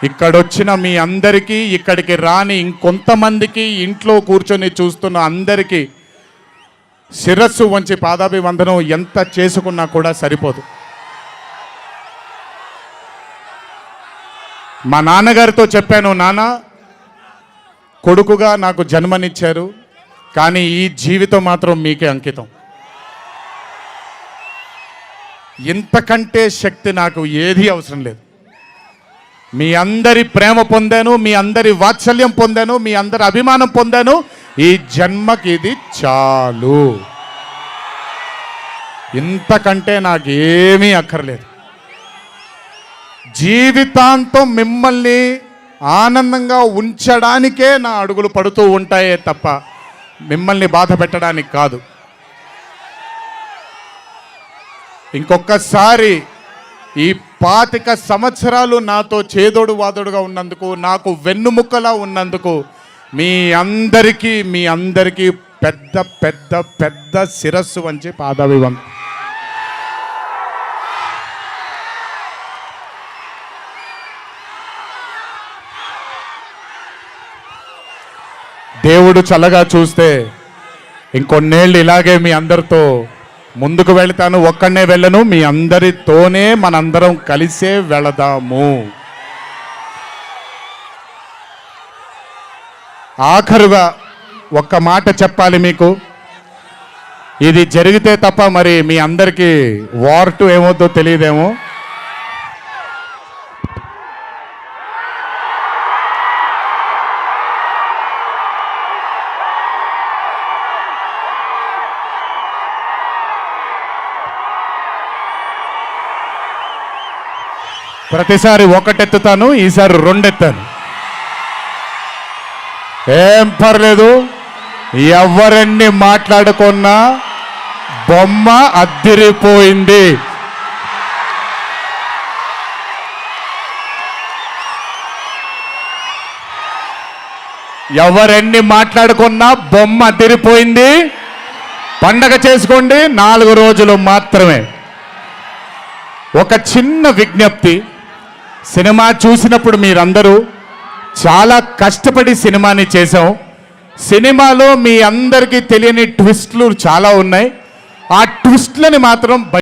ఇక్కడొచ్చిన మీ అందరికీ, ఇక్కడికి రాని ఇంకొంతమందికి, ఇంట్లో కూర్చొని చూస్తున్న అందరికీ శిరస్సు వంచి పాదాభివందనం ఎంత చేసుకున్నా కూడా సరిపోదు. మా నాన్నగారితో చెప్పాను, నాన్న కొడుకుగా నాకు జన్మనిచ్చారు, కానీ ఈ జీవితం మాత్రం మీకే అంకితం. ఇంతకంటే శక్తి నాకు ఏది అవసరం లేదు. మీ అందరి ప్రేమ పొందాను, మీ అందరి వాత్సల్యం పొందాను, మీ అందరి అభిమానం పొందాను. ఈ జన్మకి ఇది చాలు. ఇంతకంటే నాకేమీ అక్కర్లేదు. జీవితాంతం మిమ్మల్ని ఆనందంగా ఉంచడానికే నా అడుగులు పడుతూ ఉంటాయే తప్ప మిమ్మల్ని బాధ పెట్టడానికి కాదు. ఇంకొకసారి ఈ 25 సంవత్సరాలు నాతో చేదోడు వాదోడుగా ఉన్నందుకు, నాకు వెన్నుముక్కలా ఉన్నందుకు మీ అందరికీ పెద్ద పెద్ద పెద్ద శిరస్సు వంచి పాదాభివందనం. దేవుడు చల్లగా చూస్తే ఇంకొన్నేళ్ళు ఇలాగే మీ అందరితో ముందుకు వెళ్తాను. ఒక్కడనే వెళ్ళను, మీ అందరితోనే మనందరం కలిసే వెళదాము. ఆఖరుగా ఒక్క మాట చెప్పాలి మీకు. ఇది జరిగితే తప్ప మరి మీ అందరికీ వార్ 2 ఏమవుతుందో తెలియదేమో. ప్రతిసారి 1 ఎత్తుతాను, ఈసారి 2 ఎత్తాను. ఏం పర్లేదు, ఎవరెన్ని మాట్లాడుకున్నా బొమ్మ అద్దిరిపోయింది. ఎవరెన్ని మాట్లాడుకున్నా బొమ్మ అద్దిరిపోయింది. పండగ చేసుకోండి, 4 రోజులు మాత్రమే. ఒక చిన్న విజ్ఞప్తి, సినిమా చూసినప్పుడు మీరందరూ చాలా కష్టపడి సినిమాని చేశాం. సినిమాలో మీ అందరికీ తెలియని ట్విస్ట్లు చాలా ఉన్నాయి. ఆ ట్విస్ట్లని మాత్రం